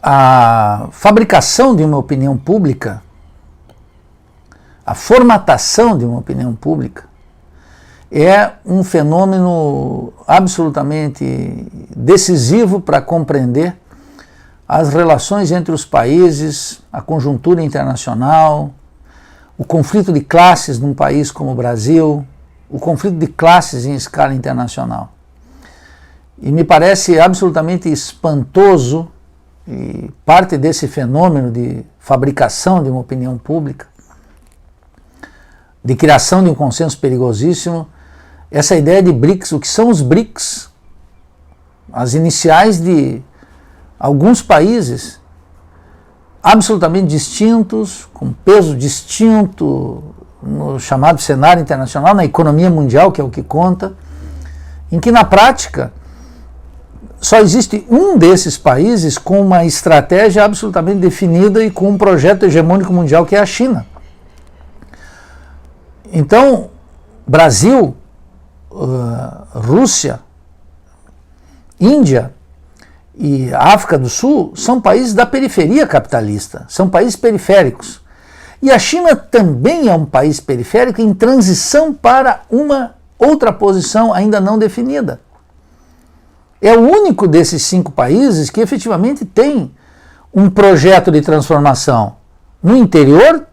a fabricação de uma opinião pública, a formatação de uma opinião pública, é um fenômeno absolutamente decisivo para compreender as relações entre os países, a conjuntura internacional, o conflito de classes num país como o Brasil, o conflito de classes em escala internacional. E me parece absolutamente espantoso, e parte desse fenômeno de fabricação de uma opinião pública, de criação de um consenso perigosíssimo, essa ideia de BRICS. O que são os BRICS? As iniciais de alguns países absolutamente distintos, com peso distinto no chamado cenário internacional, na economia mundial, que é o que conta, em que na prática só existe um desses países com uma estratégia absolutamente definida e com um projeto hegemônico mundial, que é a China. Então, Brasil, Rússia, Índia e África do Sul são países da periferia capitalista, são países periféricos. E a China também é um país periférico em transição para uma outra posição ainda não definida. É o único desses 5 países que efetivamente tem um projeto de transformação no interior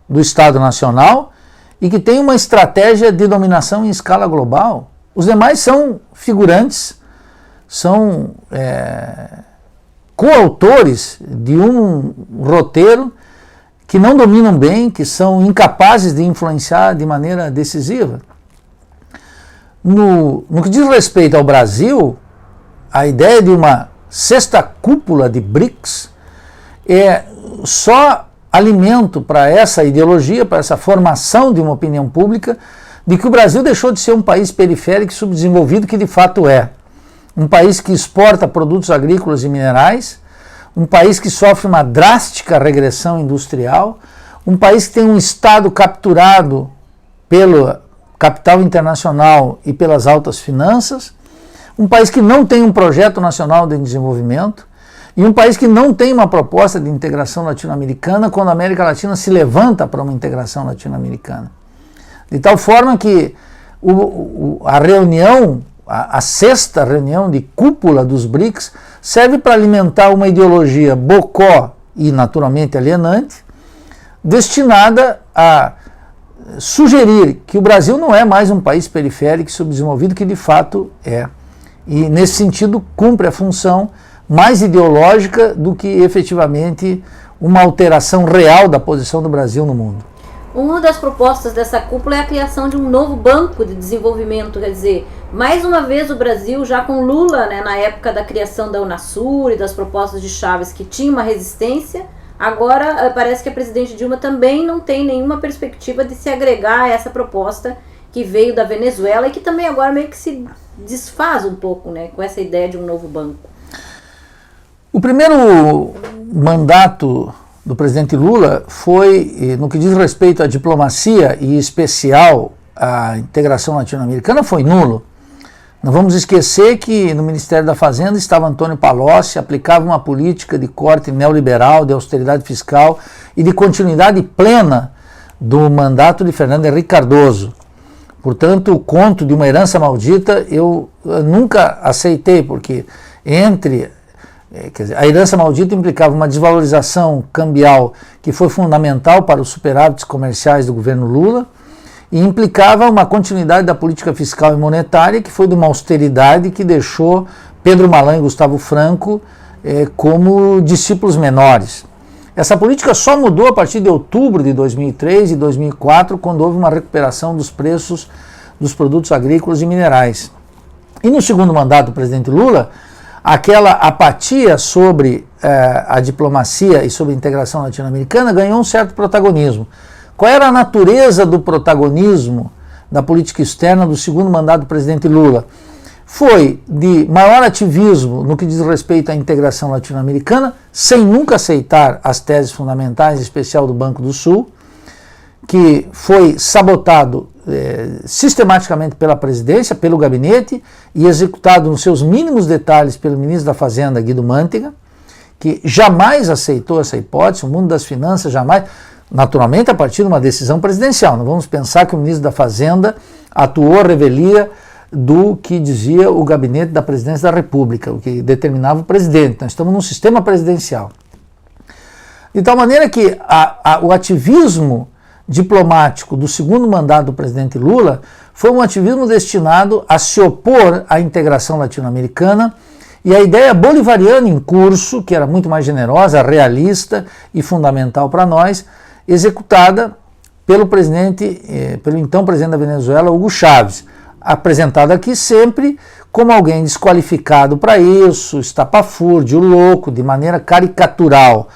do Estado Nacional e que tem uma estratégia de dominação em escala global. Os demais são figurantes, são coautores de um roteiro que não dominam bem, que são incapazes de influenciar de maneira decisiva. No que diz respeito ao Brasil, a ideia de uma sexta cúpula de BRICS é só alimento para essa ideologia, para essa formação de uma opinião pública, de que o Brasil deixou de ser um país periférico e subdesenvolvido, que de fato é. Um país que exporta produtos agrícolas e minerais, um país que sofre uma drástica regressão industrial, um país que tem um Estado capturado pelo capital internacional e pelas altas finanças, um país que não tem um projeto nacional de desenvolvimento e um país que não tem uma proposta de integração latino-americana quando a América Latina se levanta para uma integração latino-americana. De tal forma que a reunião, a sexta reunião de cúpula dos BRICS, serve para alimentar uma ideologia bocó e naturalmente alienante, destinada a sugerir que o Brasil não é mais um país periférico e subdesenvolvido, que de fato é. E, nesse sentido, cumpre a função mais ideológica do que efetivamente uma alteração real da posição do Brasil no mundo. Uma das propostas dessa cúpula é a criação de um novo banco de desenvolvimento, quer dizer, mais uma vez o Brasil, já com Lula, né, na época da criação da Unasur e das propostas de Chaves, que tinha uma resistência, agora parece que a presidente Dilma também não tem nenhuma perspectiva de se agregar a essa proposta que veio da Venezuela e que também agora meio que se desfaz um pouco, né, com essa ideia de um novo banco. O primeiro mandato do presidente Lula foi, no que diz respeito à diplomacia e em especial à integração latino-americana, foi nulo. Não vamos esquecer que no Ministério da Fazenda estava Antônio Palocci, aplicava uma política de corte neoliberal, de austeridade fiscal e de continuidade plena do mandato de Fernando Henrique Cardoso. Portanto, o conto de uma herança maldita eu nunca aceitei, porque quer dizer, a herança maldita implicava uma desvalorização cambial que foi fundamental para os superávites comerciais do governo Lula e implicava uma continuidade da política fiscal e monetária que foi de uma austeridade que deixou Pedro Malan e Gustavo Franco como discípulos menores. Essa política só mudou a partir de outubro de 2003 e 2004, quando houve uma recuperação dos preços dos produtos agrícolas e minerais. E no segundo mandato do presidente Lula, aquela apatia sobre a diplomacia e sobre a integração latino-americana ganhou um certo protagonismo. Qual era a natureza do protagonismo da política externa do segundo mandato do presidente Lula? Foi de maior ativismo no que diz respeito à integração latino-americana, sem nunca aceitar as teses fundamentais, em especial do Banco do Sul, que foi sabotado sistematicamente pela presidência, pelo gabinete, e executado nos seus mínimos detalhes pelo ministro da Fazenda, Guido Mantega, que jamais aceitou essa hipótese, o mundo das finanças jamais, naturalmente a partir de uma decisão presidencial. Não vamos pensar que o ministro da Fazenda atuou à revelia do que dizia o gabinete da presidência da República, o que determinava o presidente. Nós estamos num sistema presidencial. De tal maneira que o ativismo diplomático do segundo mandato do presidente Lula foi um ativismo destinado a se opor à integração latino-americana e a ideia bolivariana em curso, que era muito mais generosa, realista e fundamental para nós, executada pelo então presidente da Venezuela, Hugo Chávez, apresentado aqui sempre como alguém desqualificado para isso, estapafúrdio, louco, de maneira caricatural.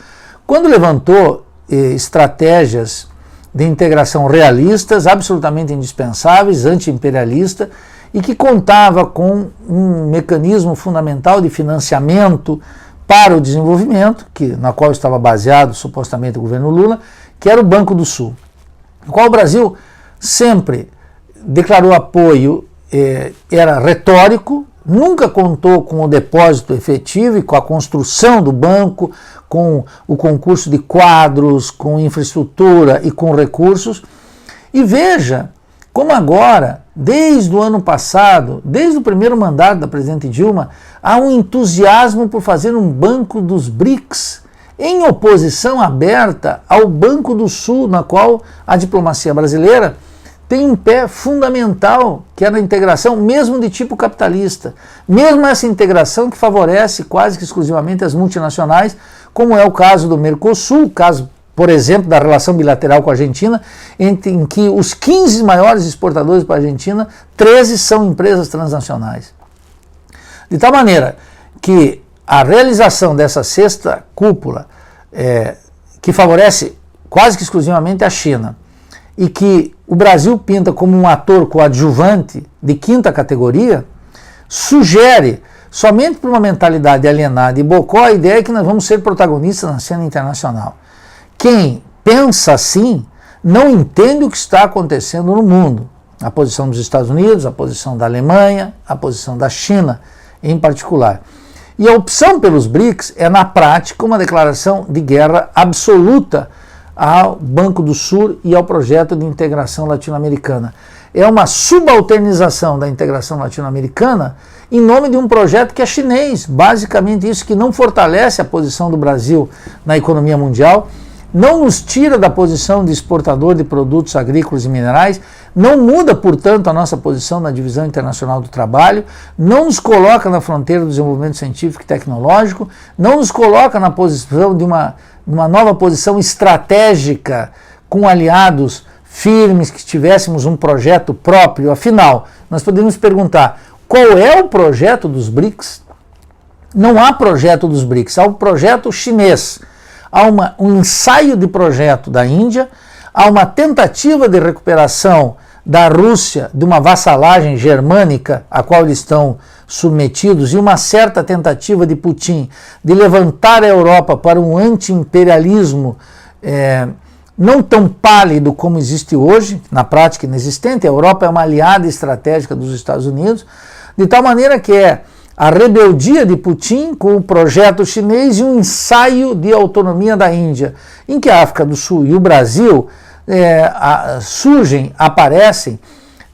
Quando levantou estratégias de integração realistas, absolutamente indispensáveis, anti-imperialista, e que contava com um mecanismo fundamental de financiamento para o desenvolvimento, na qual estava baseado supostamente o governo Lula, que era o Banco do Sul, no qual o Brasil sempre declarou apoio, era retórico, nunca contou com o depósito efetivo e com a construção do banco, com o concurso de quadros, com infraestrutura e com recursos. E veja como agora, desde o ano passado, desde o primeiro mandato da presidente Dilma, há um entusiasmo por fazer um Banco dos BRICS, em oposição aberta ao Banco do Sul, na qual a diplomacia brasileira tem um pé fundamental, que é na integração, mesmo de tipo capitalista. Mesmo essa integração que favorece quase que exclusivamente as multinacionais, como é o caso do Mercosul, o caso, por exemplo, da relação bilateral com a Argentina, em que os 15 maiores exportadores para a Argentina, 13 são empresas transnacionais. De tal maneira que a realização dessa sexta cúpula, que favorece quase que exclusivamente a China, e que o Brasil pinta como um ator coadjuvante de quinta categoria, sugere, somente por uma mentalidade alienada e bocó, a ideia é que nós vamos ser protagonistas na cena internacional. Quem pensa assim não entende o que está acontecendo no mundo. A posição dos Estados Unidos, a posição da Alemanha, a posição da China em particular. E a opção pelos BRICS é, na prática, uma declaração de guerra absoluta ao Banco do Sul e ao projeto de integração latino-americana. É uma subalternização da integração latino-americana em nome de um projeto que é chinês, basicamente isso, que não fortalece a posição do Brasil na economia mundial, não nos tira da posição de exportador de produtos agrícolas e minerais, não muda, portanto, a nossa posição na divisão internacional do trabalho, não nos coloca na fronteira do desenvolvimento científico e tecnológico, não nos coloca na posição de uma nova posição estratégica com aliados firmes, que tivéssemos um projeto próprio. Afinal, nós podemos perguntar, qual é o projeto dos BRICS? Não há projeto dos BRICS, há um projeto chinês. Há um ensaio de projeto da Índia, há uma tentativa de recuperação da Rússia de uma vassalagem germânica a qual eles estão submetidos, e uma certa tentativa de Putin de levantar a Europa para um anti-imperialismo não tão pálido como existe hoje, na prática inexistente. A Europa é uma aliada estratégica dos Estados Unidos, de tal maneira que a rebeldia de Putin com o projeto chinês e um ensaio de autonomia da Índia, em que a África do Sul e o Brasil aparecem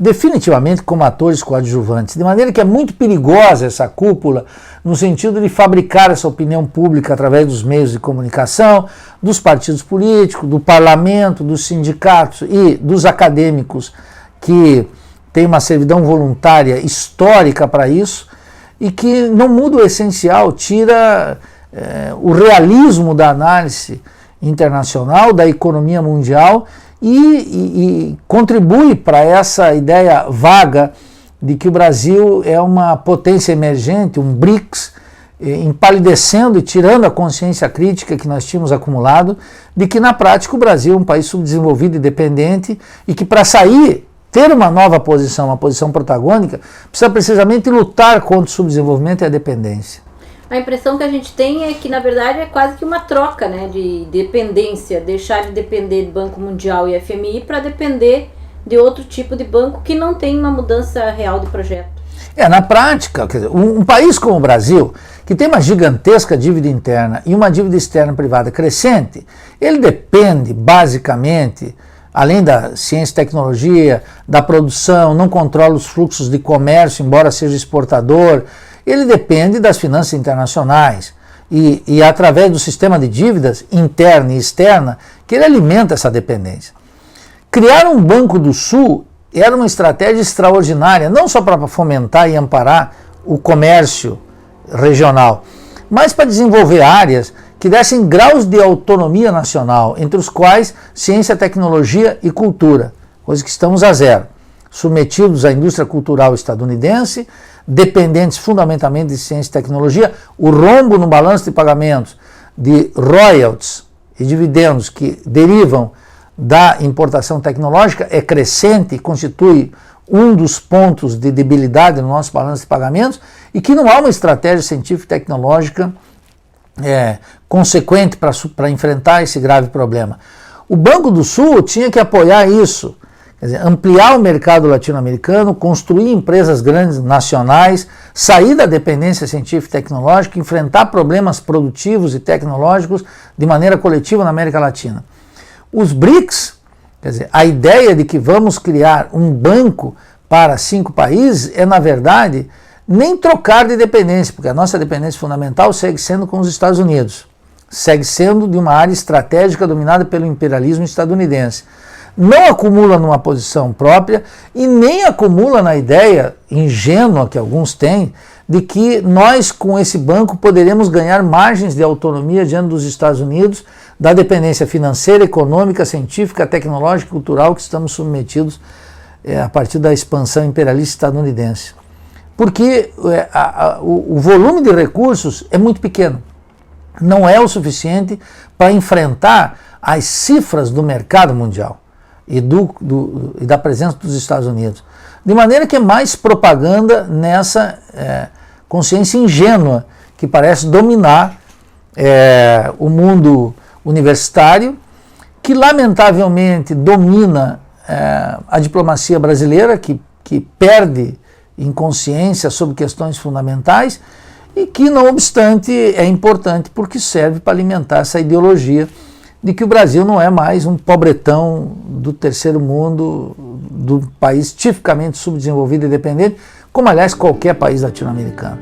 definitivamente como atores coadjuvantes, de maneira que é muito perigosa essa cúpula no sentido de fabricar essa opinião pública através dos meios de comunicação, dos partidos políticos, do parlamento, dos sindicatos e dos acadêmicos que têm uma servidão voluntária histórica para isso, e que não muda o essencial, tira o realismo da análise internacional, da economia mundial, e contribui para essa ideia vaga de que o Brasil é uma potência emergente, um BRICS, empalidecendo e tirando a consciência crítica que nós tínhamos acumulado, de que na prática o Brasil é um país subdesenvolvido e dependente, e que para sair, ter uma nova posição, uma posição protagônica, precisa precisamente lutar contra o subdesenvolvimento e a dependência. A impressão que a gente tem é que, na verdade, é quase que uma troca, né, de dependência, deixar de depender do Banco Mundial e FMI para depender de outro tipo de banco que não tem uma mudança real de projeto. Na prática, quer dizer, um país como o Brasil, que tem uma gigantesca dívida interna e uma dívida externa privada crescente, ele depende basicamente, além da ciência e tecnologia, da produção, não controla os fluxos de comércio, embora seja exportador, ele depende das finanças internacionais e através do sistema de dívidas interna e externa que ele alimenta essa dependência. Criar um Banco do Sul era uma estratégia extraordinária, não só para fomentar e amparar o comércio regional, mas para desenvolver áreas que dessem graus de autonomia nacional, entre os quais ciência, tecnologia e cultura, coisa que estamos a zero, submetidos à indústria cultural estadunidense, dependentes fundamentalmente de ciência e tecnologia. O rombo no balanço de pagamentos de royalties e dividendos que derivam da importação tecnológica é crescente e constitui um dos pontos de debilidade no nosso balanço de pagamentos, e que não há uma estratégia científica e tecnológica consequente para enfrentar esse grave problema. O Banco do Sul tinha que apoiar isso, quer dizer, ampliar o mercado latino-americano, construir empresas grandes nacionais, sair da dependência científica e tecnológica, enfrentar problemas produtivos e tecnológicos de maneira coletiva na América Latina. Os BRICS, quer dizer, a ideia de que vamos criar um banco para 5 países é, na verdade, nem trocar de dependência, porque a nossa dependência fundamental segue sendo com os Estados Unidos, segue sendo de uma área estratégica dominada pelo imperialismo estadunidense. Não acumula numa posição própria e nem acumula na ideia ingênua que alguns têm de que nós, com esse banco, poderemos ganhar margens de autonomia diante dos Estados Unidos, da dependência financeira, econômica, científica, tecnológica e cultural que estamos submetidos a partir da expansão imperialista estadunidense. Porque o volume de recursos é muito pequeno. Não é o suficiente para enfrentar as cifras do mercado mundial e da presença dos Estados Unidos. De maneira que é mais propaganda nessa consciência ingênua que parece dominar o mundo universitário, que lamentavelmente domina a diplomacia brasileira, que perde em consciência sobre questões fundamentais e que, não obstante, é importante porque serve para alimentar essa ideologia de que o Brasil não é mais um pobretão do terceiro mundo, do país tipicamente subdesenvolvido e dependente, como aliás qualquer país latino-americano.